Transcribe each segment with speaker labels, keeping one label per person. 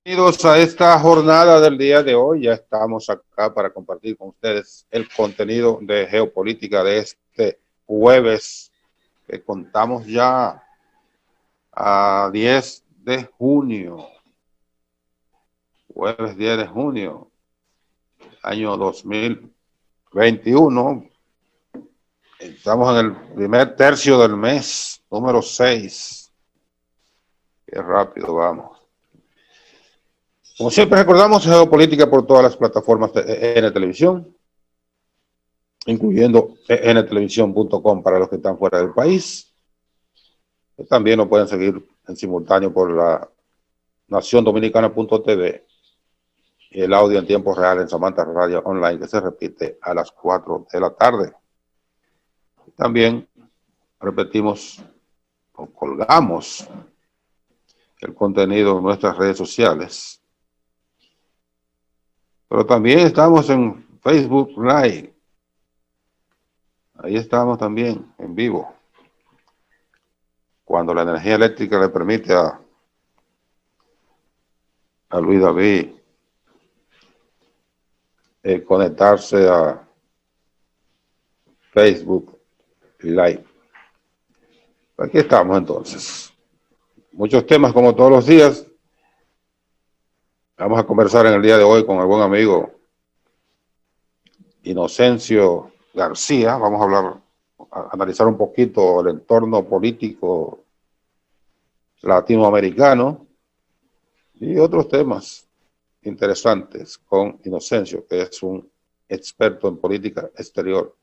Speaker 1: Bienvenidos a esta jornada del día de hoy. Ya estamos acá para compartir con ustedes el contenido de geopolítica de este jueves, que contamos ya a 10 de junio, jueves 10 de junio, año 2021. Estamos en el primer tercio del mes, número 6. Qué rápido vamos. Como siempre recordamos, geopolítica por todas las plataformas de EN Televisión, incluyendo entelevisión.com para los que están fuera del país. También nos pueden seguir en simultáneo por la naciondominicana.tv y el audio en tiempo real en Samantha Radio Online, que se repite a las 4 de la tarde. También repetimos o colgamos el contenido en nuestras redes sociales. Pero también estamos en Facebook Live. Ahí estamos también en vivo, cuando la energía eléctrica le permite a Luis David conectarse a Facebook Live. Aquí estamos entonces. Muchos temas como todos los días. Vamos a conversar en el día de hoy con el buen amigo Inocencio García. Vamos a analizar un poquito el entorno político latinoamericano y otros temas interesantes con Inocencio, que es un experto en política exterior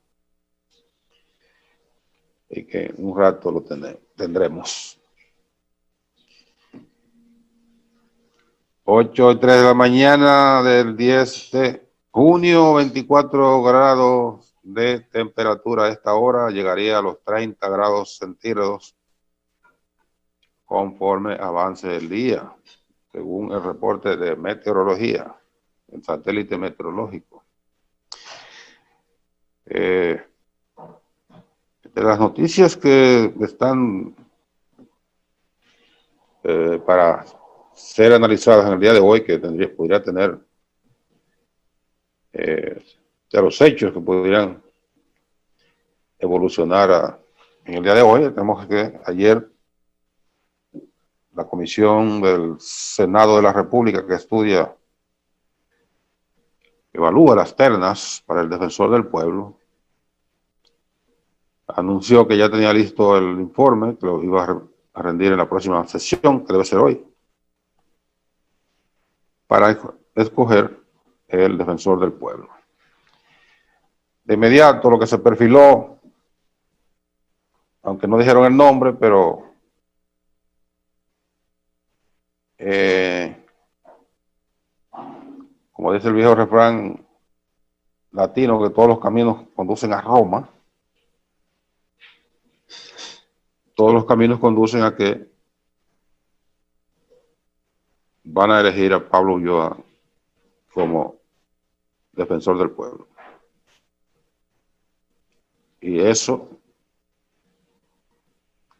Speaker 1: y que en un rato lo tendremos. 8:03 de la mañana del 10 de junio, 24 grados de temperatura a esta hora, llegaría a los 30 grados centígrados conforme avance el día, según el reporte de meteorología, el satélite meteorológico. De las noticias que están para ser analizadas en el día de hoy, que podría tener de los hechos que podrían evolucionar en el día de hoy, tenemos que ayer la Comisión del Senado de la República que evalúa las ternas para el Defensor del Pueblo, anunció que ya tenía listo el informe, que lo iba a rendir en la próxima sesión, que debe ser hoy, para escoger el Defensor del Pueblo. De inmediato lo que se perfiló, aunque no dijeron el nombre, pero como dice el viejo refrán latino, que todos los caminos conducen a Roma, todos los caminos conducen a que van a elegir a Pablo Ulloa como Defensor del Pueblo. Y eso,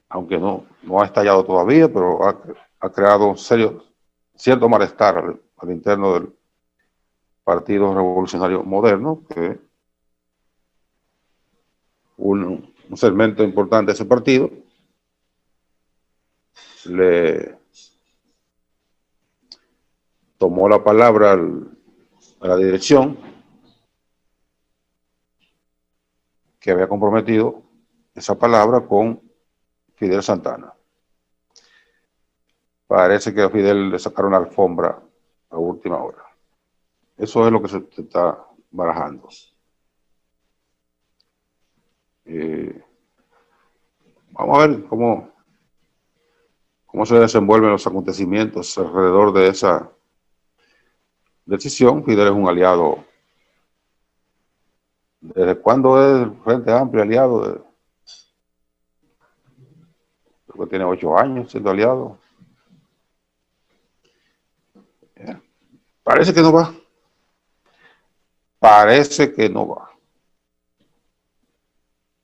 Speaker 1: aunque no ha estallado todavía, pero ha creado cierto malestar al interno del Partido Revolucionario Moderno, que un segmento importante de ese partido le tomó la palabra a la dirección, que había comprometido esa palabra con Fidel Santana. Parece que a Fidel le sacaron la alfombra a última hora. Eso es lo que se está barajando. Vamos a ver cómo se desenvuelven los acontecimientos alrededor de esa decisión. Fidel es un aliado. ¿Desde cuándo es el Frente Amplio aliado? Creo que tiene 8 años siendo aliado. Parece que no va. Parece que no va.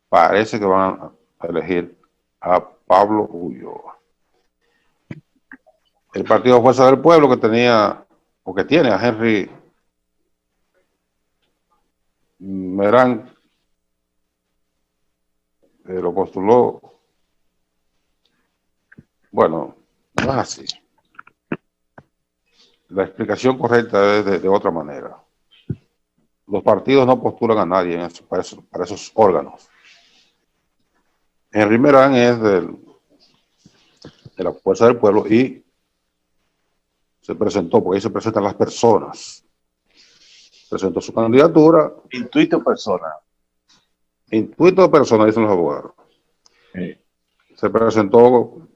Speaker 1: Parece que van a elegir a Pablo Ulloa. el Partido Fuerza del Pueblo, que tenía, o que tiene a Henry Merán, lo postuló. Bueno, no es así. La explicación correcta es de otra manera. Los partidos no postulan a nadie para esos órganos. Henry Merán es de la Fuerza del Pueblo y se presentó, porque ahí se presentan las personas. Presentó su candidatura.
Speaker 2: Intuito persona.
Speaker 1: Intuito persona, dicen los abogados.
Speaker 2: Sí.
Speaker 1: Se presentó,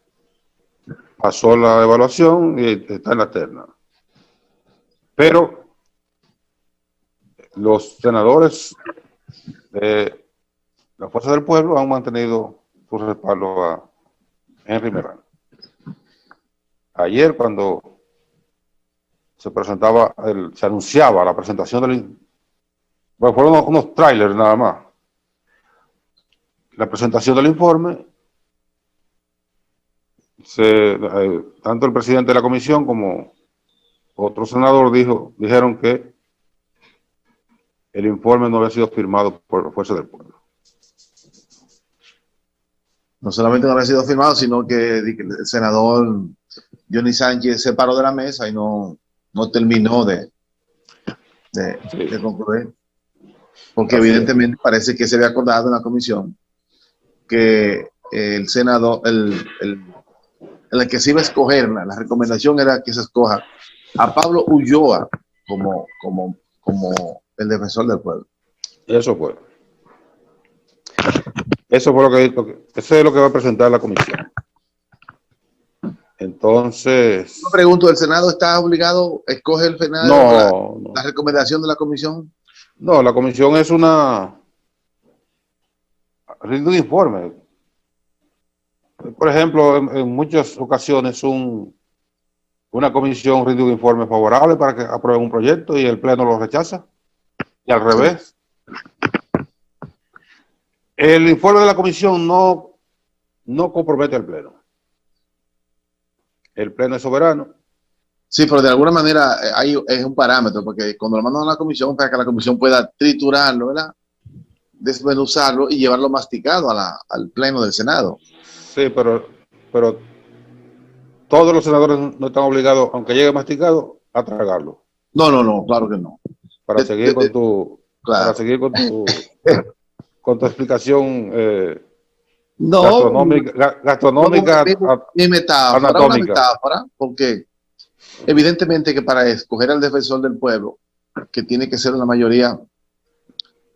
Speaker 1: pasó la evaluación y está en la terna. Pero los senadores de la Fuerza del Pueblo han mantenido su respaldo a Henry Merán. Ayer, cuando se presentaba, se anunciaba la presentación del... Bueno, fueron unos trailers nada más. La presentación del informe, tanto el presidente de la comisión como otro senador dijeron que el informe no había sido firmado por la Fuerza del Pueblo.
Speaker 2: No solamente no había sido firmado, sino que el senador Johnny Sánchez se paró de la mesa y no terminó de concluir. Porque así evidentemente parece que se había acordado en la comisión que el senador, el que se iba a escoger, la recomendación era que se escoja a Pablo Ulloa como el defensor del pueblo.
Speaker 1: Eso fue. Eso es lo que va a presentar la comisión. Entonces...
Speaker 2: Yo pregunto, ¿el Senado está obligado a escoger el Senado la recomendación de la comisión?
Speaker 1: No, la comisión es un informe. Por ejemplo, en muchas ocasiones una comisión rinde un informe favorable para que aprueben un proyecto y el pleno lo rechaza. Y al revés. El informe de la comisión no compromete al pleno. El pleno es soberano.
Speaker 2: Sí, pero de alguna manera es un parámetro, porque cuando lo mandan a la comisión, para que la comisión pueda triturarlo, ¿verdad? Desmenuzarlo y llevarlo masticado al pleno del Senado.
Speaker 1: Sí, pero todos los senadores no están obligados, aunque llegue masticado, a tragarlo.
Speaker 2: No, claro que no.
Speaker 1: Para seguir con tu explicación gastronómica,
Speaker 2: mi metáfora, anatómica. Una metáfora, porque evidentemente que para escoger al defensor del pueblo, que tiene que ser una mayoría,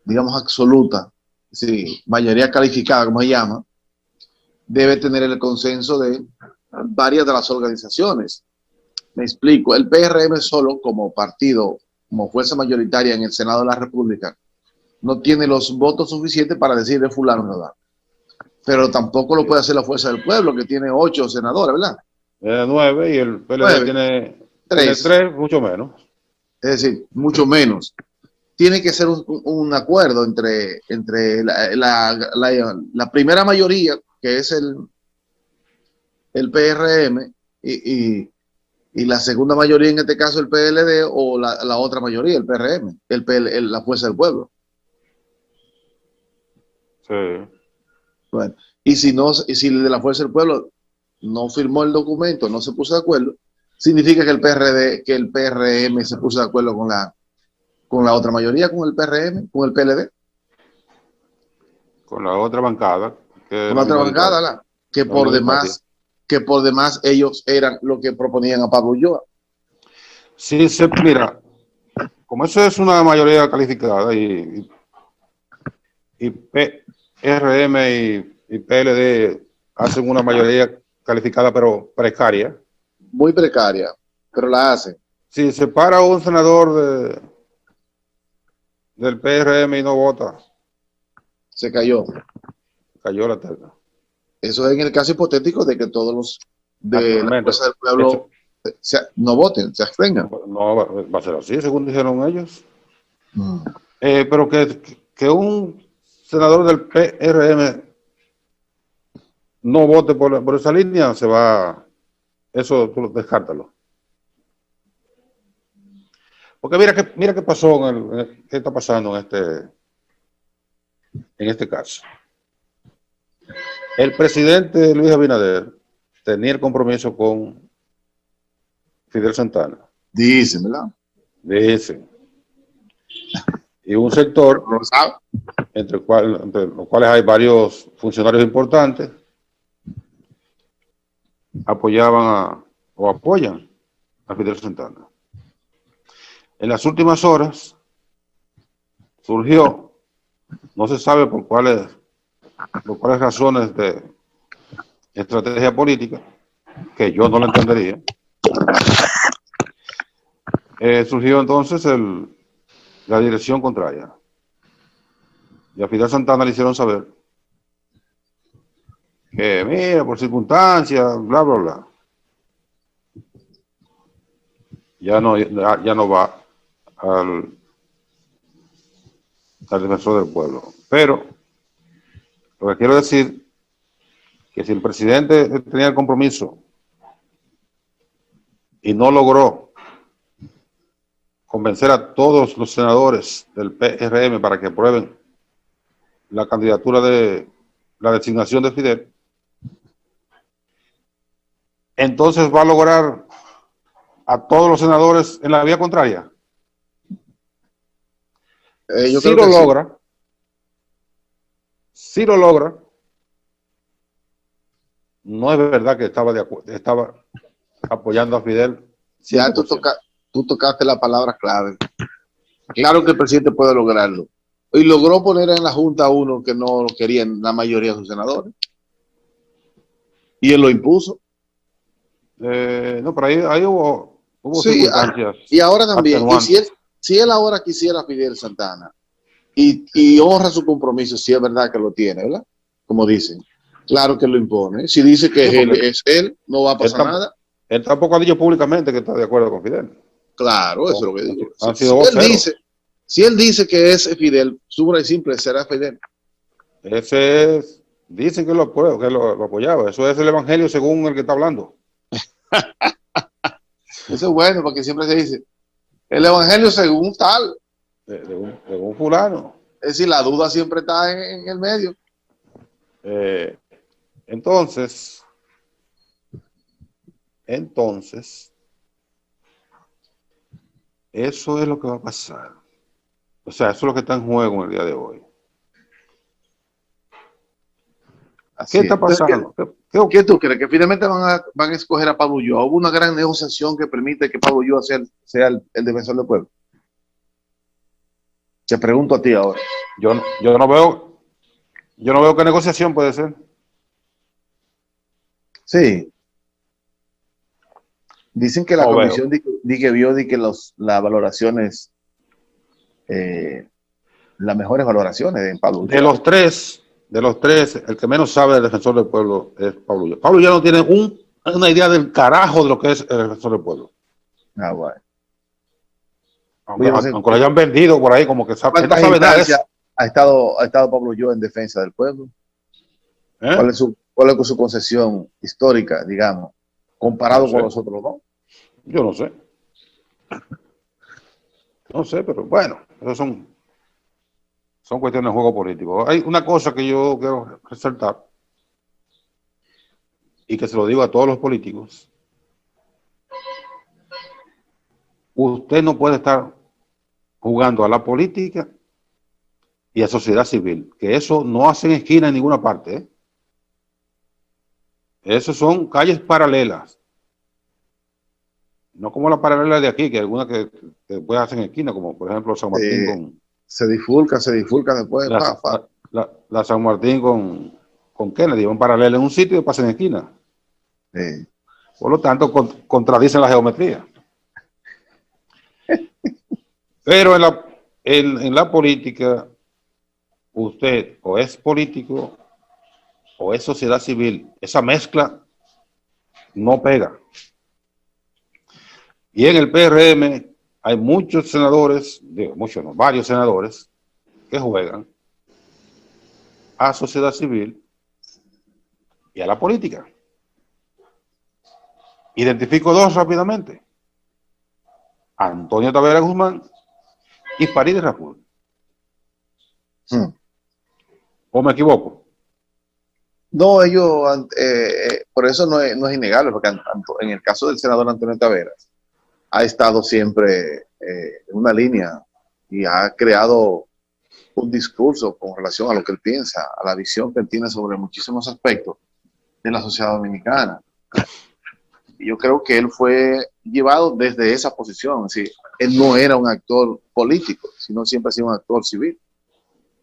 Speaker 2: digamos, absoluta, sí, mayoría calificada, como se llama, debe tener el consenso de varias de las organizaciones. Me explico, el PRM solo como partido, como fuerza mayoritaria en el Senado de la República, no tiene los votos suficientes para decir de fulano no da. Pero tampoco lo puede hacer la Fuerza del Pueblo, que tiene 8 senadores, ¿verdad?
Speaker 1: 9 y el PLD tiene 3, mucho menos.
Speaker 2: Es decir, mucho menos. Tiene que ser un acuerdo entre la primera mayoría, que es el PRM, y la segunda mayoría, en este caso el PLD, o la otra mayoría, el PRM, la Fuerza del Pueblo.
Speaker 1: Sí.
Speaker 2: Bueno, y si el de la Fuerza del Pueblo no firmó el documento, no se puso de acuerdo, significa que el PRM se puso de acuerdo con la otra mayoría, con el PRM, con el PLD.
Speaker 1: Con la otra bancada.
Speaker 2: Con la otra bancada, que por demás ellos eran los que proponían a Pablo Ulloa.
Speaker 1: Sí, mira, como eso es una mayoría calificada y PRM y PLD hacen una mayoría calificada pero precaria.
Speaker 2: Muy precaria, pero la hacen.
Speaker 1: Si se para un senador del PRM y no vota,
Speaker 2: se cayó.
Speaker 1: Cayó la terna.
Speaker 2: Eso es en el caso hipotético de que todos los de la Fuerza del Pueblo no voten, se abstengan.
Speaker 1: No, va a ser así, según dijeron ellos. Pero que un senador del PRM no vote por esa línea, Eso tú descártalo. Porque mira qué pasó, qué está pasando en este caso. El presidente Luis Abinader tenía el compromiso con Fidel Santana.
Speaker 2: Dicen, ¿verdad?
Speaker 1: Dicen. Y un sector,
Speaker 2: No lo sabe.
Speaker 1: entre los cuales hay varios funcionarios importantes, apoyaban o apoyan a Fidel Santana. En las últimas horas surgió, no se sabe por cuáles razones de estrategia política, que yo no lo entendería, surgió entonces la dirección contraria. Y a Fidel Santana le hicieron saber que, mira, por circunstancias, bla, bla, bla, ya no va al defensor del pueblo. Pero lo que quiero decir que si el presidente tenía el compromiso y no logró convencer a todos los senadores del PRM para que aprueben la candidatura de la designación de Fidel, entonces va a lograr a todos los senadores en la vía contraria. Si lo logra, no es verdad que estaba apoyando a Fidel.
Speaker 2: Ya tú tocaste la palabra clave. Claro que el presidente puede lograrlo. Y logró poner en la Junta a uno que no lo querían la mayoría de sus senadores. Y él lo impuso.
Speaker 1: No, pero ahí hubo
Speaker 2: sí,
Speaker 1: circunstancias.
Speaker 2: Y ahora también, y si él ahora quisiera a Fidel Santana y honra su compromiso, si es verdad que lo tiene, ¿verdad? Como dicen. Claro que lo impone. Si dice que es él, no va a pasar nada.
Speaker 1: Él tampoco ha dicho públicamente que está de acuerdo con Fidel.
Speaker 2: Claro, eso es lo que digo.
Speaker 1: Si
Speaker 2: él dice que es Fidel, súper simple, será Fidel.
Speaker 1: Dicen que lo apoyaba. Eso es el evangelio según el que está hablando.
Speaker 2: Eso es bueno, porque siempre se dice, el evangelio según tal.
Speaker 1: De un fulano.
Speaker 2: Es decir, la duda siempre está en el medio.
Speaker 1: Entonces, eso es lo que va a pasar. O sea, eso es lo que está en juego en el día de hoy. ¿Qué está pasando?
Speaker 2: ¿Qué tú crees? ¿Que finalmente van a escoger a Pablo Ulloa? ¿Hubo una gran negociación que permite que Pablo Ulloa sea el defensor del pueblo? Te pregunto a ti ahora.
Speaker 1: Yo no veo qué negociación puede ser.
Speaker 2: Sí. Dicen que la comisión vio que las valoraciones, las mejores valoraciones de Pablo Ulloa.
Speaker 1: De los tres, el que menos sabe del defensor del pueblo es Pablo Ulloa. Pablo Ulloa no tiene una idea del carajo de lo que es el defensor del pueblo.
Speaker 2: Ah, bueno.
Speaker 1: Aunque lo hayan vendido por ahí, como que sabe, no sabe nada de eso.
Speaker 2: Ha estado Pablo Ulloa en defensa del pueblo. ¿Cuál es su concesión histórica, digamos, comparado con los otros dos?
Speaker 1: Yo no sé. No sé, pero bueno, esos son cuestiones de juego político. Hay una cosa que yo quiero resaltar y que se lo digo a todos los políticos. Usted no puede estar jugando a la política y a sociedad civil, que eso no hacen esquina en ninguna parte, ¿eh? Esos son calles paralelas. No como la paralela de aquí, que algunas que después hacen esquina, como por ejemplo San Martín
Speaker 2: se difulca después.
Speaker 1: La San Martín con Kennedy, van paralela en un sitio y pasan en esquina.
Speaker 2: Sí.
Speaker 1: Por lo tanto, contradicen la geometría. Pero en la política, usted o es político o es sociedad civil. Esa mezcla no pega. Y en el PRM hay muchos senadores, varios senadores que juegan a sociedad civil y a la política. Identifico dos rápidamente. Antonio Tavera Guzmán y Farideh Raful. ¿O me equivoco?
Speaker 2: No, ellos, por eso no es innegable, porque en el caso del senador Antonio Taveras, ha estado siempre en una línea y ha creado un discurso con relación a lo que él piensa, a la visión que él tiene sobre muchísimos aspectos de la sociedad dominicana. Y yo creo que él fue llevado desde esa posición, es decir, él no era un actor político, sino siempre ha sido un actor civil,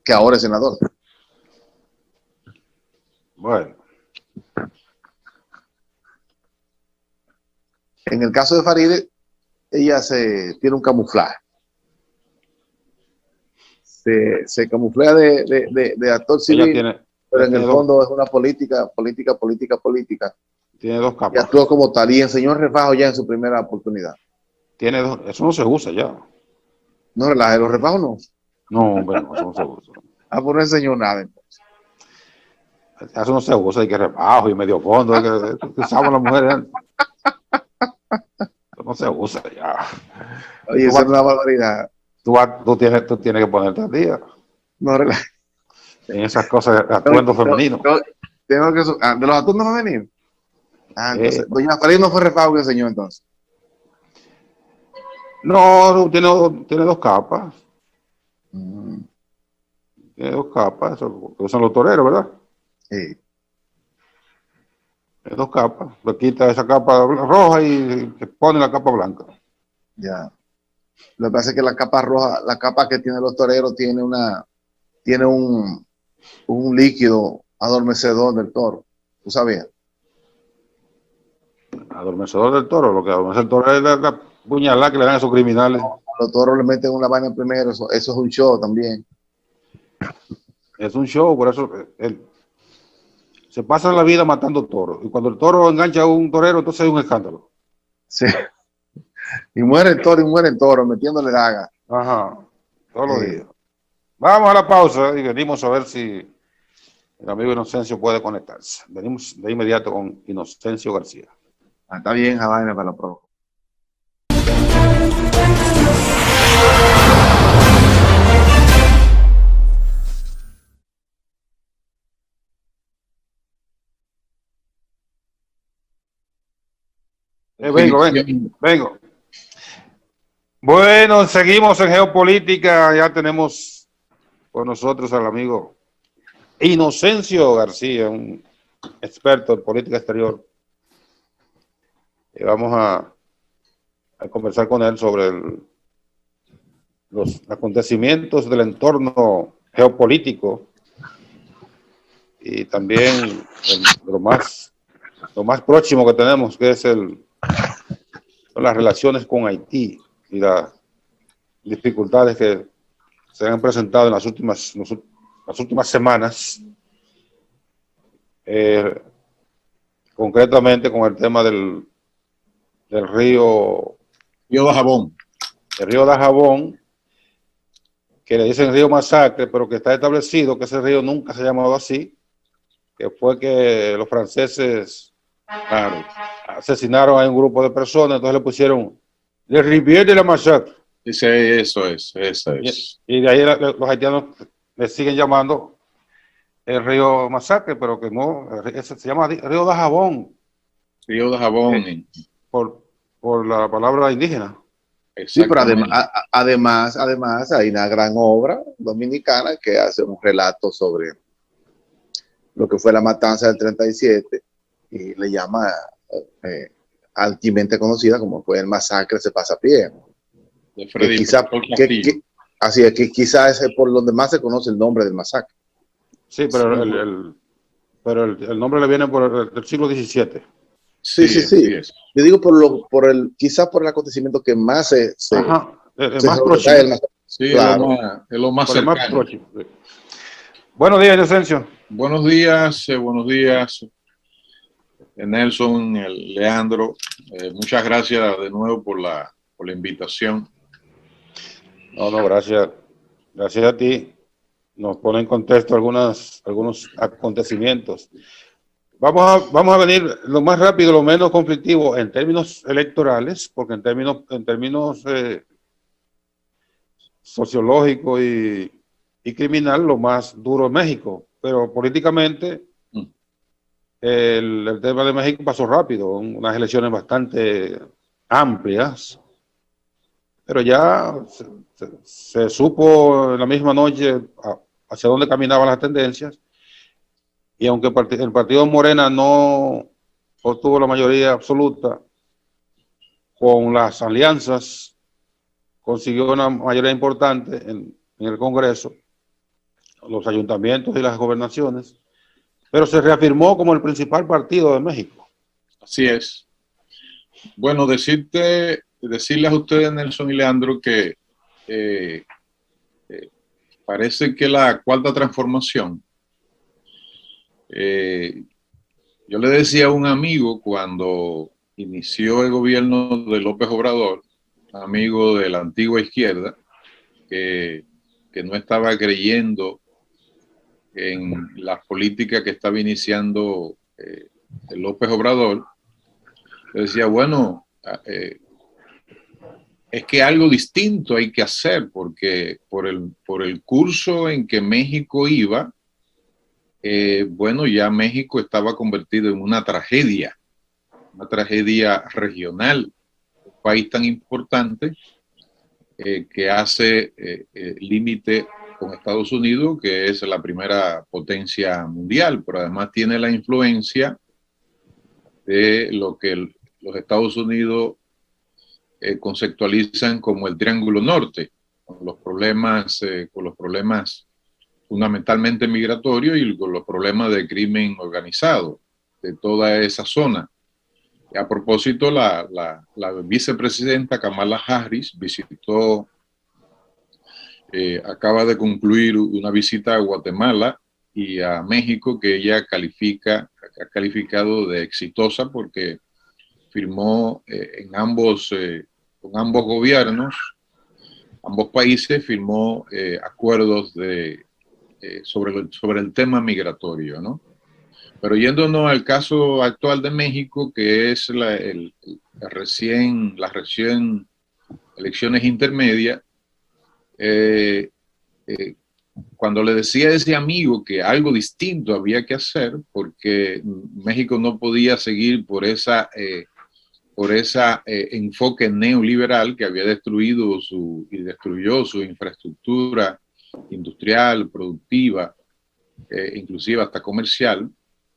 Speaker 2: que ahora es senador.
Speaker 1: Bueno.
Speaker 2: En el caso de Farideh, ella tiene un camuflaje. Se camuflea de actor civil, pero en el fondo es una política.
Speaker 1: Tiene dos capas.
Speaker 2: Y actuó como tal y enseñó el refajo ya en su primera oportunidad.
Speaker 1: Tiene dos, eso no se usa ya.
Speaker 2: No relaje, los refajos no.
Speaker 1: No, bueno, eso no se usa.
Speaker 2: Pues no enseñó nada entonces.
Speaker 1: Eso no se usa, hay que rebajo y medio fondo, que usaban las mujeres. Eso no se usa ya.
Speaker 2: Oye, eso es una barbaridad.
Speaker 1: Tú tienes que ponerte al día.
Speaker 2: No relaje.
Speaker 1: En esas cosas, atuendos femeninos.
Speaker 2: Tengo que, de los atuendos femeninos. Entonces, doña Farideh no fue refajo que enseñó entonces.
Speaker 1: No, tiene dos capas. Tiene dos capas, eso que usan los toreros, ¿verdad?
Speaker 2: Sí.
Speaker 1: Tiene dos capas. Le quita esa capa roja y pone la capa blanca.
Speaker 2: Ya. Lo que pasa es que la capa roja, la capa que tienen los toreros tiene un líquido adormecedor del toro. ¿Tú sabías?
Speaker 1: Adormecedor del toro, lo que adormece el toro es la puñalada que le dan a esos criminales.
Speaker 2: Los toros le meten una vaina primero, eso es un show también.
Speaker 1: Es un show, por eso se pasa la vida matando toros. Y cuando el toro engancha a un torero, entonces hay un escándalo.
Speaker 2: Sí. Y muere el toro, metiéndole daga.
Speaker 1: Ajá, todos los días. Vamos a la pausa y venimos a ver si el amigo Inocencio puede conectarse. Venimos de inmediato con Inocencio García.
Speaker 2: Está bien, esa vaina para la prueba.
Speaker 1: Vengo. Bueno, seguimos en geopolítica. Ya tenemos con nosotros al amigo Inocencio García, un experto en política exterior. Y vamos a conversar con él sobre los acontecimientos del entorno geopolítico y también lo más próximo que tenemos, que es son las relaciones con Haití y las dificultades que se han presentado en las últimas semanas, concretamente con el tema del río
Speaker 2: Dajabón.
Speaker 1: El río Dajabón, que le dicen río Masacre, pero que está establecido que ese río nunca se ha llamado así, que fue que los franceses asesinaron a un grupo de personas, entonces le pusieron Le Rivière de la Masacre.
Speaker 2: Eso es.
Speaker 1: Y de ahí los haitianos le siguen llamando el río Masacre, pero que no, se llama río Dajabón.
Speaker 2: Río Dajabón.
Speaker 1: Por la palabra indígena.
Speaker 2: Sí, pero además hay una gran obra dominicana que hace un relato sobre lo que fue la matanza del 37 y le llama altamente conocida como fue el masacre de Pasapié. Así es que quizás es por donde más se conoce el nombre del masacre.
Speaker 1: Sí, pero el nombre le viene por el siglo XVII.
Speaker 2: Sí. Yo digo quizás por el acontecimiento que más
Speaker 1: más próximo.
Speaker 2: Sí, claro. Es lo más cercano.
Speaker 1: Buenos días, Inocencio.
Speaker 3: Buenos días, Nelson, Leandro. Muchas gracias de nuevo por la invitación.
Speaker 1: No, gracias. Gracias a ti. Nos pone en contexto algunos acontecimientos. Vamos a venir lo más rápido, lo menos conflictivo en términos electorales, porque en términos sociológicos y criminal, lo más duro es México. Pero políticamente, el tema de México pasó rápido, unas elecciones bastante amplias, pero ya se supo en la misma noche hacia dónde caminaban las tendencias, y aunque el partido Morena no obtuvo la mayoría absoluta, con las alianzas consiguió una mayoría importante en el Congreso, los ayuntamientos y las gobernaciones, pero se reafirmó como el principal partido de México.
Speaker 3: Así es. Bueno, decirles a ustedes, Nelson y Leandro, que parece que la cuarta transformación, yo le decía a un amigo cuando inició el gobierno de López Obrador, amigo de la antigua izquierda, que no estaba creyendo en la política que estaba iniciando López Obrador, le decía, bueno, es que algo distinto hay que hacer, porque por el curso en que México iba, bueno, ya México estaba convertido en una tragedia regional, un país tan importante que hace límite con Estados Unidos, que es la primera potencia mundial, pero además tiene la influencia de lo que los Estados Unidos conceptualizan como el Triángulo Norte, con los problemas fundamentalmente migratorios y con los problemas de crimen organizado de toda esa zona. A propósito, la vicepresidenta Kamala Harris visitó, acaba de concluir una visita a Guatemala y a México, que ella ha calificado de exitosa porque firmó con ambos gobiernos, ambos países firmó acuerdos sobre el tema migratorio, ¿no? Pero yéndonos al caso actual de México, que es las recién elecciones intermedias, cuando le decía a ese amigo que algo distinto había que hacer, porque México no podía seguir por ese enfoque neoliberal que había destruyó su infraestructura industrial, productiva, inclusive hasta comercial,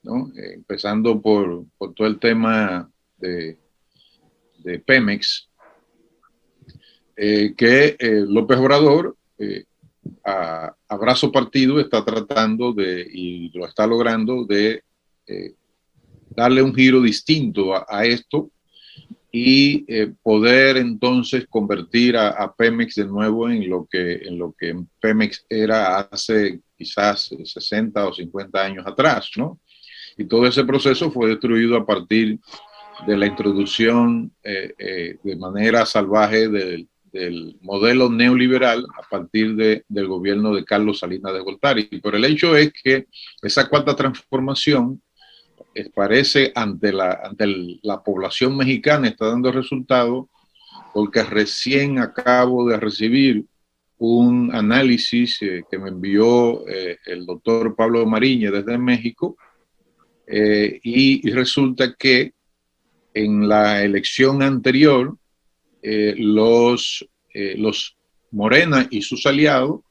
Speaker 3: ¿no? Empezando por todo el tema de Pemex, que López Obrador, a brazo partido, está tratando y lo está logrando de darle un giro distinto a esto y poder entonces convertir a Pemex de nuevo en lo que Pemex era hace quizás 60 o 50 años atrás, ¿no? Y todo ese proceso fue destruido a partir de la introducción de manera salvaje del modelo neoliberal a partir del gobierno de Carlos Salinas de Gortari. Pero el hecho es que esa cuarta transformación parece ante la población mexicana está dando resultados, porque recién acabo de recibir un análisis que me envió el doctor Pablo Mariñez desde México, y resulta que en la elección anterior los Morena y sus aliados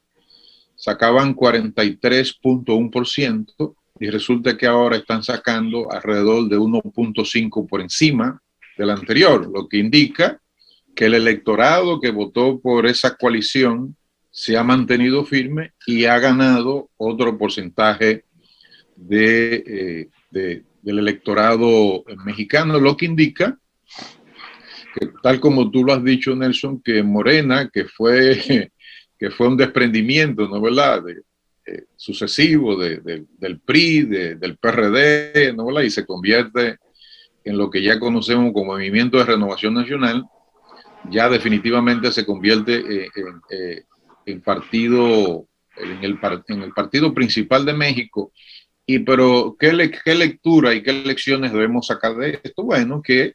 Speaker 3: sacaban 43.1%, y resulta que ahora están sacando alrededor de 1.5 por encima del anterior, lo que indica que el electorado que votó por esa coalición se ha mantenido firme y ha ganado otro porcentaje del electorado mexicano, lo que indica que, tal como tú lo has dicho, Nelson, que Morena, que fue un desprendimiento, ¿no, verdad?, sucesivo del PRI, del PRD, ¿no, verdad?, y se convierte en lo que ya conocemos como Movimiento de Renovación Nacional, ya definitivamente se convierte en el partido principal de México, Pero, ¿qué lectura y qué lecciones debemos sacar de esto? Bueno, que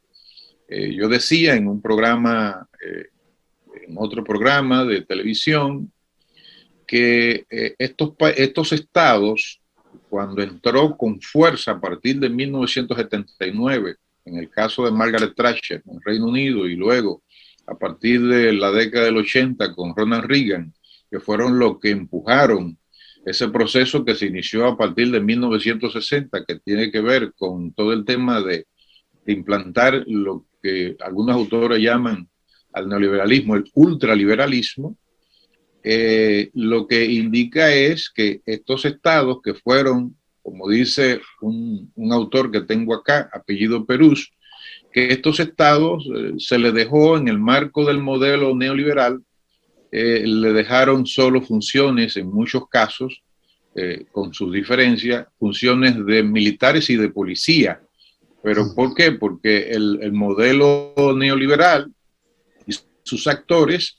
Speaker 3: yo decía en un programa, en otro programa de televisión, que estos estados, cuando entró con fuerza a partir de 1979, en el caso de Margaret Thatcher en el Reino Unido, y luego a partir de la década del 80 con Ronald Reagan, que fueron los que empujaron ese proceso que se inició a partir de 1960, que tiene que ver con todo el tema de implantar lo que algunos autores llaman al neoliberalismo, el ultraliberalismo. Lo que indica es que estos estados que fueron, como dice un autor que tengo acá, apellido Perús, que estos estados se les dejó en el marco del modelo neoliberal, le dejaron solo funciones en muchos casos, con sus diferencias, funciones de militares y de policía. ¿Pero por qué? Porque el modelo neoliberal y sus actores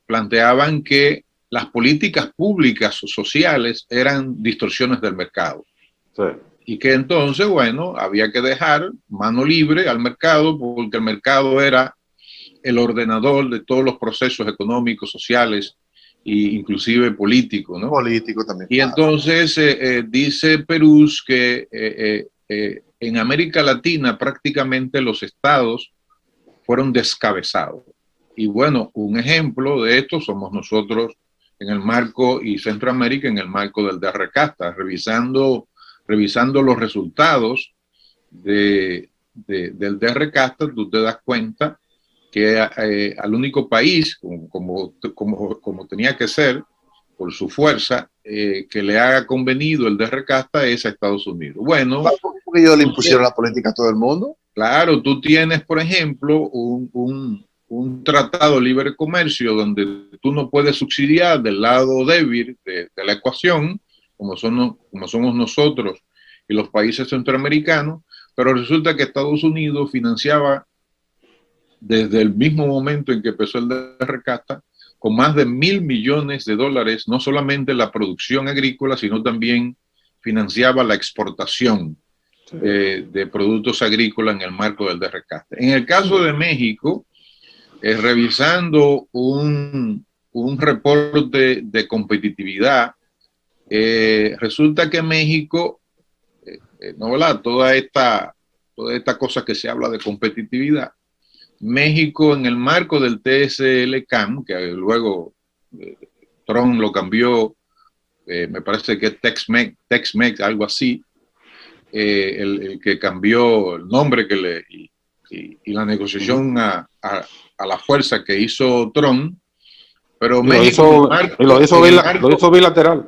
Speaker 3: planteaban que las políticas públicas o sociales eran distorsiones del mercado. Sí. Y que entonces, bueno, había que dejar mano libre al mercado, porque el mercado era el ordenador de todos los procesos económicos, sociales e inclusive políticos, ¿no?
Speaker 2: Político también.
Speaker 3: Y entonces dice Perús que en América Latina prácticamente los estados fueron descabezados. Y bueno, un ejemplo de esto somos nosotros en el marco, y Centroamérica en el marco del DRCASTA, revisando los resultados del DRCASTA, tú te das cuenta que al único país, como tenía que ser, por su fuerza, que le haga convenido el DRCASTA es a Estados Unidos. Bueno,
Speaker 2: ¿por qué ellos le impusieron la política a todo el mundo?
Speaker 3: Claro, tú tienes, por ejemplo, un tratado de libre comercio donde tú no puedes subsidiar del lado débil de la ecuación, como somos nosotros y los países centroamericanos, pero resulta que Estados Unidos financiaba desde el mismo momento en que empezó el DRCASTA con más de $1.000 millones, no solamente la producción agrícola, sino también financiaba la exportación de productos agrícolas en el marco del DRCASTA. En el caso de México, revisando un reporte de competitividad, resulta que México, no, ¿verdad? Toda esta cosa que se habla de competitividad, México en el marco del TSLCAM, que luego Trump lo cambió, me parece que es Tex-Mex, algo así, el que cambió el nombre y la negociación a la fuerza que hizo Trump, pero México
Speaker 1: lo hizo bilateral.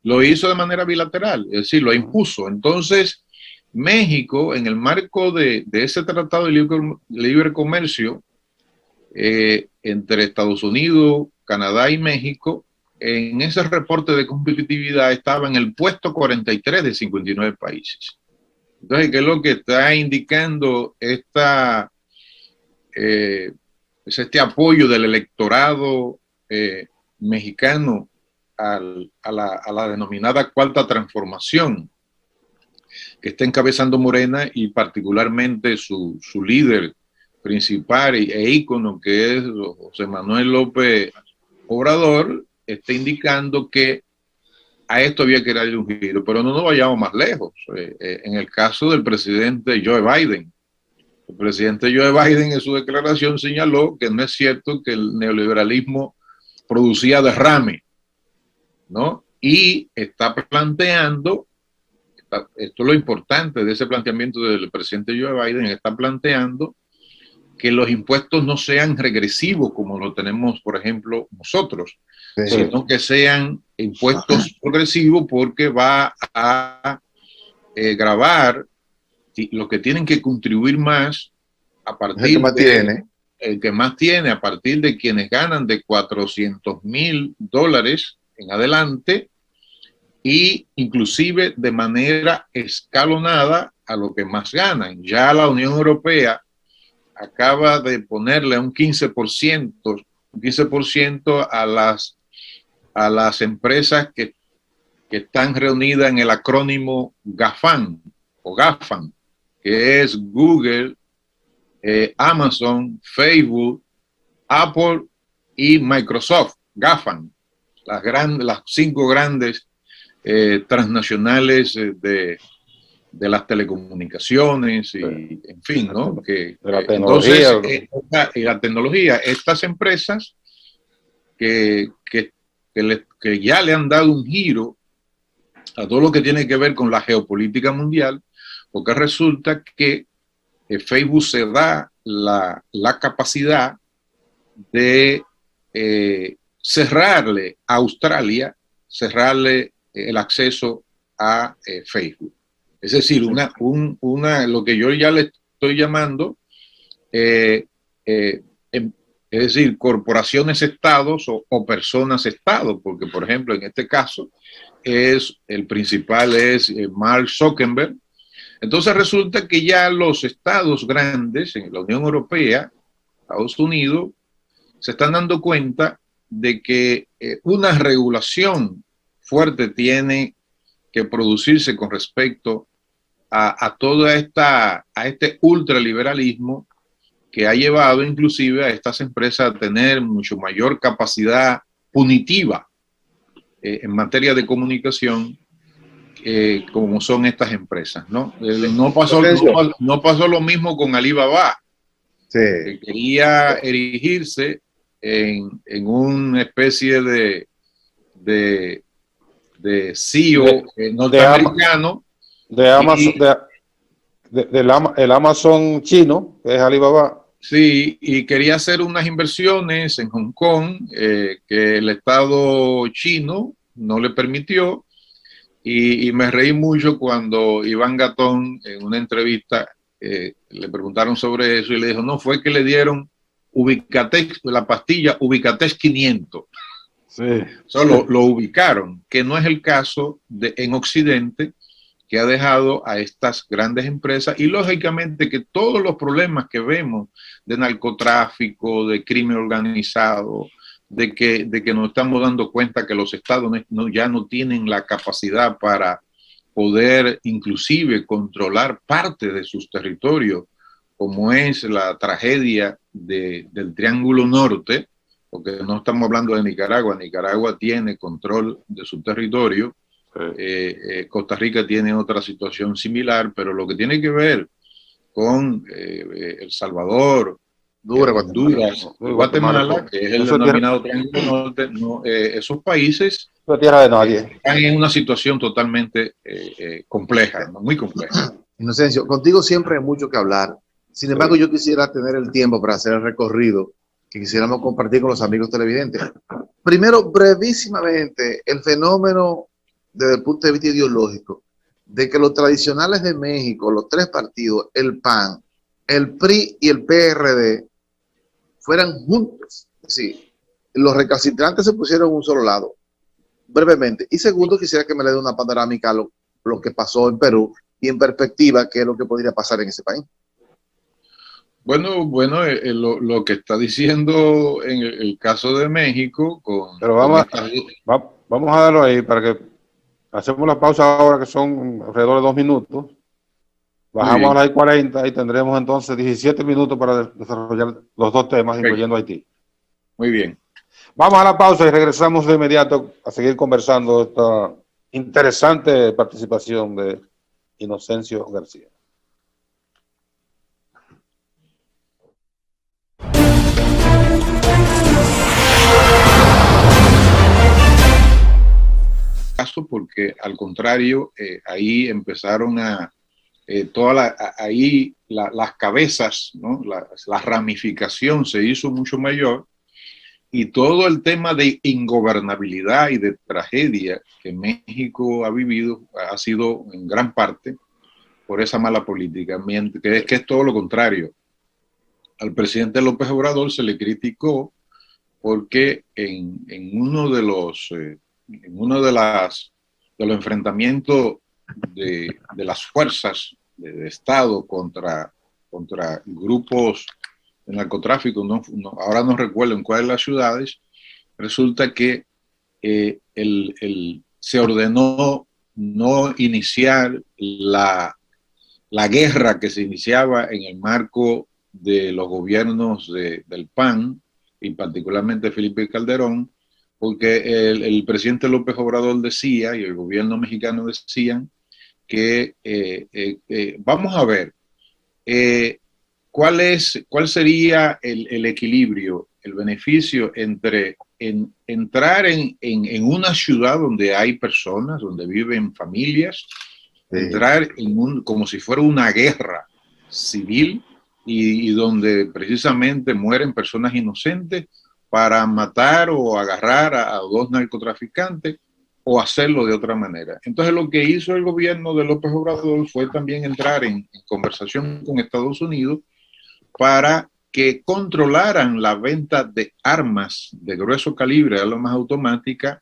Speaker 3: Lo hizo de manera bilateral, es decir, lo impuso. Entonces, México, en el marco de ese tratado de libre comercio entre Estados Unidos, Canadá y México, en ese reporte de competitividad estaba en el puesto 43 de 59 países. Entonces, ¿qué es lo que está indicando es este apoyo del electorado mexicano a la denominada cuarta transformación que está encabezando Morena, y particularmente su líder principal e ícono, que es José Manuel López Obrador, está indicando que a esto había que darle un giro? Pero no nos vayamos más lejos. En el caso del presidente Joe Biden, el presidente Joe Biden en su declaración señaló que no es cierto que el neoliberalismo producía derrame, ¿no? Y está planteando, esto es lo importante de ese planteamiento del presidente Joe Biden, está planteando que los impuestos no sean regresivos como lo tenemos, por ejemplo, nosotros, sino que sean impuestos progresivos, porque va a gravar los que tienen que contribuir más a partir el que más tiene, a partir de quienes ganan de $400,000 en adelante, y inclusive de manera escalonada a lo que más ganan. Ya la Unión Europea acaba de ponerle un 15% a las empresas que que están reunidas en el acrónimo GAFAM o GAFAM, que es Google, Amazon, Facebook, Apple y Microsoft, GAFAM, las 5 grandes transnacionales de las telecomunicaciones y en fin, ¿no? Que,
Speaker 1: la tecnología.
Speaker 3: Entonces, la tecnología, estas empresas que ya le han dado un giro a todo lo que tiene que ver con la geopolítica mundial, porque resulta que Facebook se da la capacidad de cerrarle a Australia, cerrarle el acceso a Facebook. Es decir, lo que yo ya le estoy llamando, es decir, corporaciones estados o personas estados, porque por ejemplo en este caso el principal es Mark Zuckerberg. Entonces resulta que ya los estados grandes en la Unión Europea, Estados Unidos, se están dando cuenta de que una regulación fuerte tiene que producirse con respecto a este ultraliberalismo que ha llevado inclusive a estas empresas a tener mucho mayor capacidad punitiva en materia de comunicación, como son estas empresas, ¿no? No pasó lo mismo con Alibaba,
Speaker 2: sí,
Speaker 3: que quería erigirse en una especie de CEO norteamericano.
Speaker 1: El Amazon chino, que es Alibaba.
Speaker 3: Sí, y quería hacer unas inversiones en Hong Kong que el Estado chino no le permitió, y me reí mucho cuando Iván Gatón en una entrevista le preguntaron sobre eso y le dijo, no, fue que le dieron Ubicatex, la pastilla Ubicatex 500.
Speaker 1: Sí.
Speaker 3: Solo lo ubicaron, que no es el caso en Occidente, que ha dejado a estas grandes empresas, y lógicamente que todos los problemas que vemos de narcotráfico, de crimen organizado, de que nos estamos dando cuenta que los estados ya no tienen la capacidad para poder inclusive controlar parte de sus territorios, como es la tragedia del Triángulo Norte, porque no estamos hablando de Nicaragua. Nicaragua tiene control de su territorio. Costa Rica tiene otra situación similar, pero lo que tiene que ver con El Salvador, Honduras, Guatemala, que es el denominado Triángulo Norte, esos países están en una situación totalmente compleja, muy compleja.
Speaker 2: Inocencio, contigo siempre hay mucho que hablar. Sin embargo, yo quisiera tener el tiempo para hacer el recorrido que quisiéramos compartir con los amigos televidentes. Primero, brevísimamente, el fenómeno desde el punto de vista ideológico, de que los tradicionales de México, los 3 partidos, el PAN, el PRI y el PRD, fueran juntos. Es decir, los recalcitrantes se pusieron en un solo lado, brevemente. Y segundo, quisiera que me le dé una panorámica a lo que pasó en Perú y en perspectiva, qué es lo que podría pasar en ese país.
Speaker 3: Bueno, lo que está diciendo en el caso de México
Speaker 1: Pero vamos a darlo ahí para que hacemos la pausa ahora, que son alrededor de 2 minutos. Bajamos a las 40 y tendremos entonces 17 minutos para desarrollar los 2 temas, incluyendo Haití.
Speaker 3: Muy bien.
Speaker 1: Vamos a la pausa y regresamos de inmediato a seguir conversando esta interesante participación de Inocencio García.
Speaker 3: Porque al contrario, ahí empezaron las cabezas, ¿no? La ramificación se hizo mucho mayor, y todo el tema de ingobernabilidad y de tragedia que México ha vivido ha sido en gran parte por esa mala política, mientras que es todo lo contrario. Al presidente López Obrador se le criticó porque en uno de los enfrentamientos de las fuerzas de Estado contra grupos de narcotráfico, ahora no recuerdo en cuáles de las ciudades, resulta que se ordenó no iniciar la guerra que se iniciaba en el marco de los gobiernos del PAN, y particularmente Felipe Calderón, porque el presidente López Obrador decía, y el gobierno mexicano decían, que vamos a ver, ¿cuál sería el equilibrio, el beneficio entre entrar en una ciudad donde hay personas, donde viven familias, entrar como si fuera una guerra civil y donde precisamente mueren personas inocentes para matar o agarrar a dos narcotraficantes, o hacerlo de otra manera? Entonces lo que hizo el gobierno de López Obrador fue también entrar en conversación con Estados Unidos para que controlaran la venta de armas de grueso calibre, armas automáticas,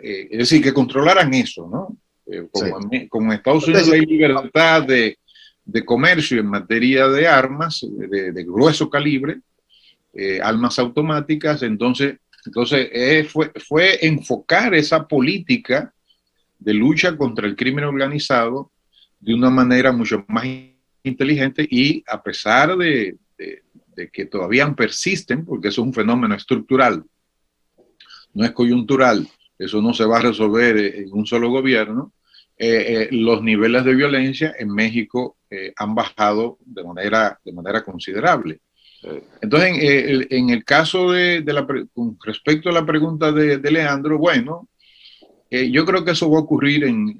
Speaker 3: es decir, que controlaran eso, ¿no? Como en Estados Unidos hay libertad de comercio en materia de armas de grueso calibre, armas automáticas, entonces fue enfocar esa política de lucha contra el crimen organizado de una manera mucho más inteligente, y a pesar de que todavía persisten, porque eso es un fenómeno estructural, no es coyuntural, eso no se va a resolver en un solo gobierno, los niveles de violencia en México han bajado de manera considerable. Entonces, en el caso con respecto a la pregunta de Leandro, bueno, yo creo que eso va a ocurrir en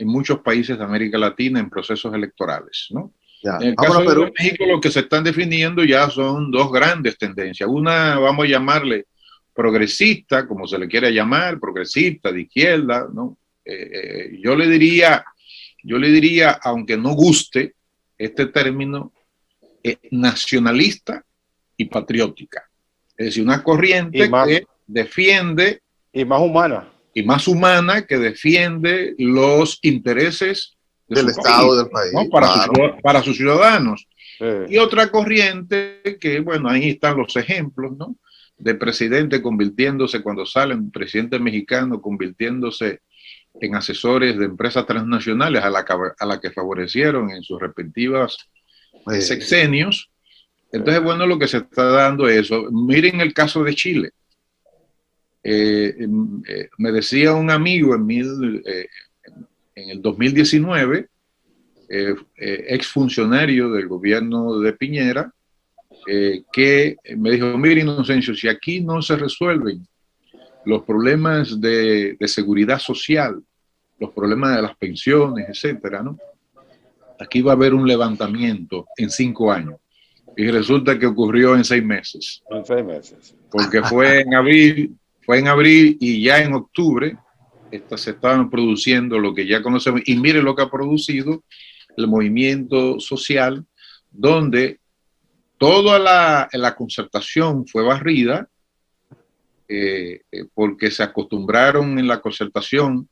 Speaker 3: muchos países de América Latina en procesos electorales, ¿no? En el caso de México, lo que se están definiendo ya son dos grandes tendencias. Una, vamos a llamarle progresista, como se le quiera llamar, progresista, de izquierda, ¿no? Yo le diría, aunque no guste este término, nacionalista y patriótica. Es decir, una corriente que defiende...
Speaker 1: Y más humana.
Speaker 3: Y más humana, que defiende los intereses
Speaker 2: del Estado, del país,
Speaker 3: ¿no? Para sus ciudadanos. Y otra corriente que, bueno, ahí están los ejemplos, ¿no? De presidente convirtiéndose, cuando salen, presidente mexicano convirtiéndose en asesores de empresas transnacionales a la que favorecieron en sus respectivas sexenios. Entonces, bueno, lo que se está dando es eso. Miren el caso de Chile. Me decía un amigo en el 2019, exfuncionario del gobierno de Piñera, que me dijo: mire, Inocencio, si aquí no se resuelven los problemas de seguridad social, los problemas de las pensiones, etcétera, ¿no? Aquí va a haber un levantamiento en 5 años. Y resulta que ocurrió en 6 meses.
Speaker 1: En 6 meses.
Speaker 3: Porque fue en abril y ya en octubre se estaban produciendo lo que ya conocemos. Y mire lo que ha producido el movimiento social, donde toda la concertación fue barrida, porque se acostumbraron en la concertación,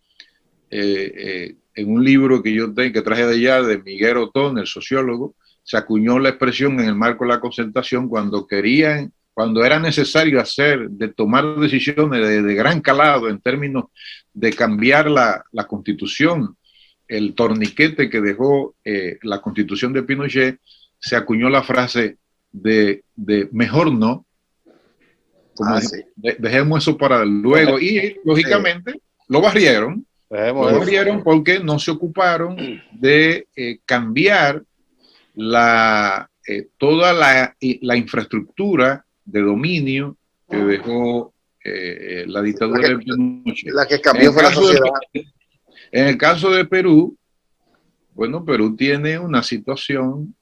Speaker 3: en un libro que traje de allá, de Miguel Otón, el sociólogo, se acuñó la expresión en el marco de la concertación cuando era necesario tomar decisiones de gran calado en términos de cambiar la constitución, el torniquete que dejó la constitución de Pinochet, se acuñó la frase de mejor no, dejemos eso para luego, y lógicamente lo barrieron. Lo barrieron porque no se ocuparon de cambiar toda la infraestructura de dominio que dejó la dictadura de Pinochet.
Speaker 2: La que cambió fue la sociedad.
Speaker 3: En el caso de Perú, bueno, Perú tiene una situación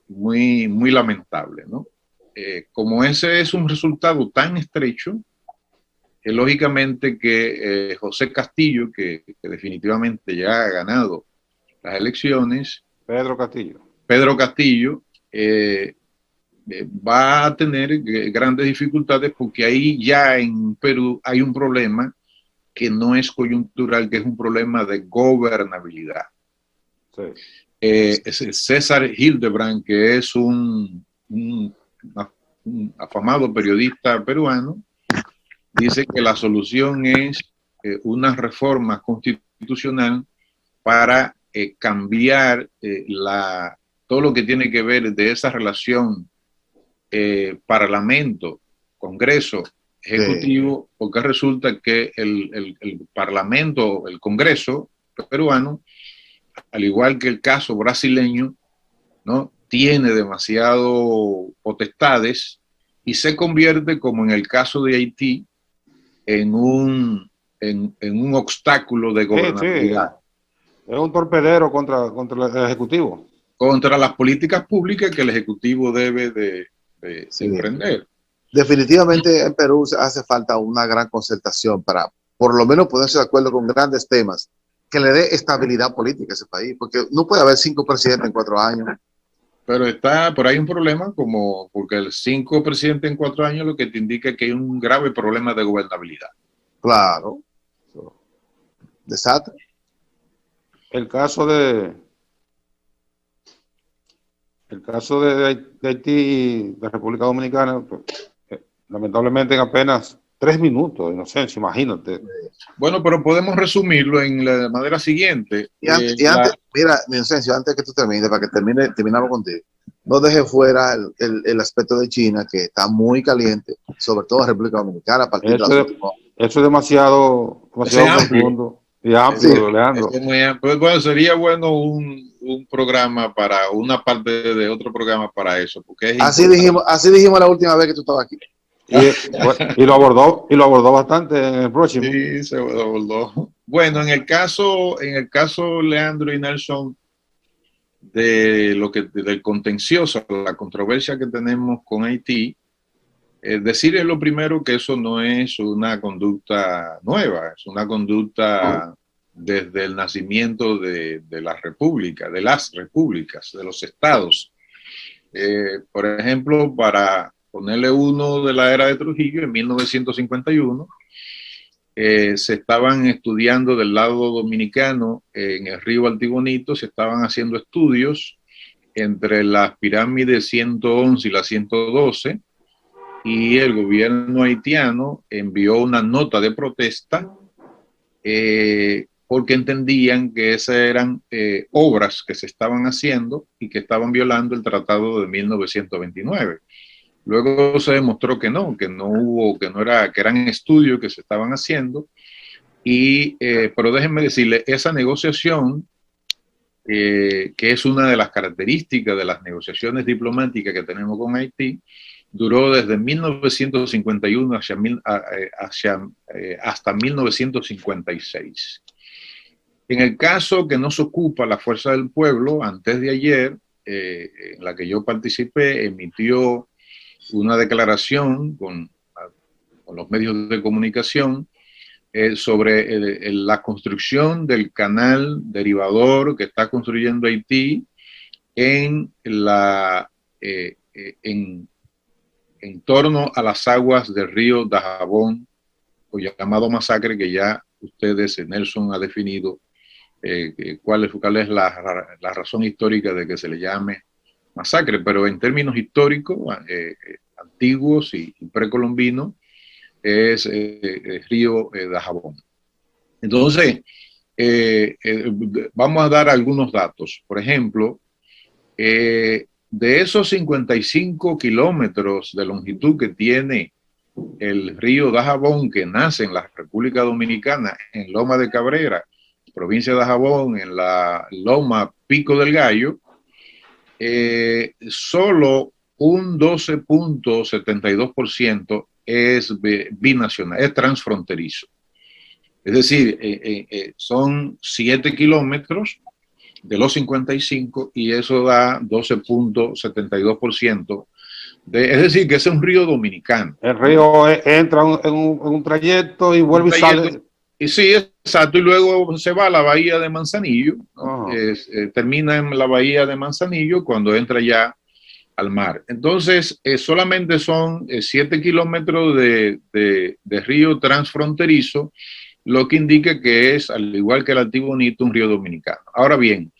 Speaker 3: muy, muy lamentable, ¿no? Como ese es un resultado tan estrecho, lógicamente que José Castillo, que definitivamente ya ha ganado las elecciones, Pedro Castillo, va a tener grandes dificultades, porque ahí ya en Perú hay un problema que no es coyuntural, que es un problema de gobernabilidad. Sí. César Hildebrand, que es un afamado periodista peruano, dice que la solución es una reforma constitucional para cambiar todo lo que tiene que ver de esa relación Parlamento, Congreso, Ejecutivo, porque resulta que el Parlamento, el Congreso peruano, al igual que el caso brasileño, ¿no?, tiene demasiado potestades y se convierte, como en el caso de Haití, en un obstáculo de gobernabilidad.
Speaker 1: Sí. Es un torpedero contra el Ejecutivo.
Speaker 3: Contra las políticas públicas que el Ejecutivo debe de emprender.
Speaker 2: Definitivamente en Perú hace falta una gran concertación para por lo menos ponerse de acuerdo con grandes temas que le dé estabilidad política a ese país, porque no puede haber 5 presidentes en 4 años.
Speaker 3: Pero por ahí un problema, porque el 5 presidentes en 4 años lo que te indica es que hay un grave problema de gobernabilidad.
Speaker 2: Claro. Desastre.
Speaker 1: El caso de Haití y de República Dominicana, pues, lamentablemente en apenas 3 minutos, Inocencio, imagínate.
Speaker 3: Bueno, pero podemos resumirlo en la manera siguiente.
Speaker 2: Antes, mira, Inocencio, antes que tú termines, para que terminamos contigo, no deje fuera el aspecto de China, que está muy caliente, sobre todo en República Dominicana, a partir
Speaker 1: eso es demasiado profundo y amplio, sí, Leandro.
Speaker 3: Pues, bueno, sería bueno un programa para una parte de otro programa para eso, porque es
Speaker 2: así dijimos la última vez que tú estabas aquí.
Speaker 1: Y lo abordó bastante en el próximo.
Speaker 3: Sí, se lo abordó. Bueno, en el caso Leandro y Nelson, del contencioso, la controversia que tenemos con Haití, decirles lo primero que eso no es una conducta nueva, es una conducta desde el nacimiento de la república, de las repúblicas, de los estados. Por ejemplo, para ponerle uno de la era de Trujillo, en 1951, se estaban estudiando del lado dominicano, en el río Altibonito, se estaban haciendo estudios entre las pirámides 111 y la 112, y el gobierno haitiano envió una nota de protesta porque entendían que esas eran obras que se estaban haciendo y que estaban violando el Tratado de 1929. Luego se demostró que eran estudios que se estaban haciendo, pero déjenme decirle, esa negociación, que es una de las características de las negociaciones diplomáticas que tenemos con Haití, duró desde 1951 hasta 1956. En el caso que nos ocupa, la Fuerza del Pueblo, antes de ayer, en la que yo participé, emitió una declaración con los medios de comunicación sobre la construcción del canal derivador que está construyendo Haití en torno a las aguas del río Dajabón, o llamado Masacre, que ya ustedes, Nelson, ha definido cuál es la razón histórica de que se le llame Masacre, pero en términos históricos, antiguos y precolombinos, es el río Dajabón. Entonces, vamos a dar algunos datos. Por ejemplo, de esos 55 kilómetros de longitud que tiene el río Dajabón, que nace en la República Dominicana, en Loma de Cabrera, provincia de Dajabón, en la Loma Pico del Gallo, solo un 12.72% es binacional, es transfronterizo. Es decir, son 7 kilómetros de los 55 y eso da 12.72%. Es decir, que es un río dominicano.
Speaker 1: El río entra en un trayecto y vuelve y sale.
Speaker 3: Y sí, exacto, y luego se va a la bahía de Manzanillo, ¿no? Termina en la bahía de Manzanillo cuando entra ya al mar. Entonces, solamente son 7 kilómetros de río transfronterizo, lo que indica que es, al igual que el Altibonito, un río dominicano. Ahora bien,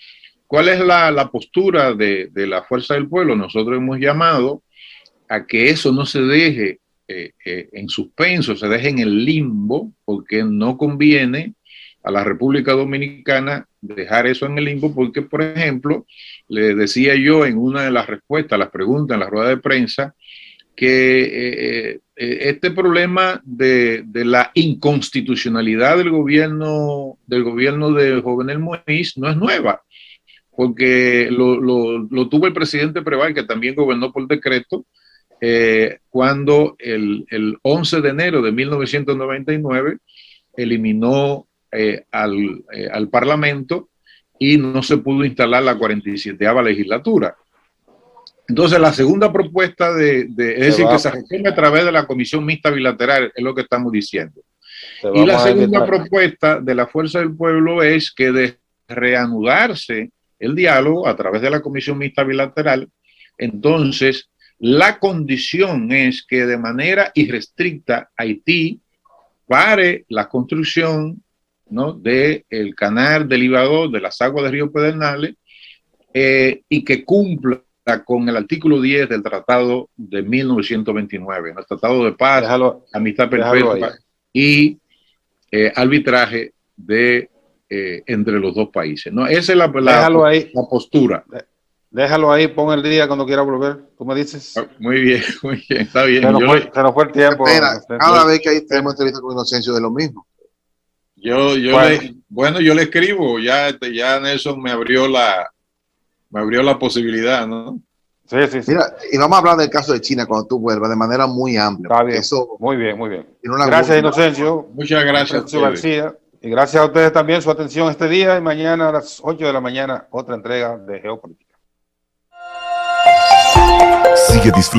Speaker 3: ¿cuál es la postura de la Fuerza del Pueblo? Nosotros hemos llamado a que eso no se deje en suspenso, se deje en el limbo, porque no conviene a la República Dominicana dejar eso en el limbo, porque, por ejemplo, le decía yo en una de las respuestas a las preguntas en la rueda de prensa, que este problema de la inconstitucionalidad del gobierno de Jovenel Moïse no es nueva, porque lo tuvo el presidente Preval, que también gobernó por decreto, cuando el 11 de enero de 1999 eliminó al Parlamento y no se pudo instalar la 47ª legislatura. Entonces, la segunda propuesta es decir, que se resuelve a través de la Comisión Mixta Bilateral, es lo que estamos diciendo. Y la segunda propuesta de la Fuerza del Pueblo es que de reanudarse el diálogo a través de la Comisión Mixta Bilateral, entonces la condición es que de manera irrestricta Haití pare la construcción, ¿no?, del canal delibador de las aguas del río Pedernales y que cumpla con el artículo 10 del Tratado de 1929, el Tratado de Paz, Amistad Perpetua y arbitraje entre los dos países, ¿no? Esa es la postura.
Speaker 2: Déjalo ahí, pon el día cuando quiera volver, tú me dices.
Speaker 3: Muy bien, está bien.
Speaker 2: Se nos fue el tiempo. Cada vez que ahí tenemos entrevista con Inocencio de lo mismo.
Speaker 3: Yo le escribo, ya Nelson me abrió la posibilidad, ¿no?
Speaker 2: Sí. Mira, y vamos a hablar del caso de China cuando tú vuelvas de manera muy amplia.
Speaker 1: Está bien.
Speaker 2: Eso,
Speaker 1: muy bien. Gracias, Inocencio.
Speaker 3: Muchas gracias.
Speaker 1: García. Y gracias a ustedes también su atención este día y mañana a las 8 de la mañana otra entrega de Geopolítica.
Speaker 4: Sigue disfrutando.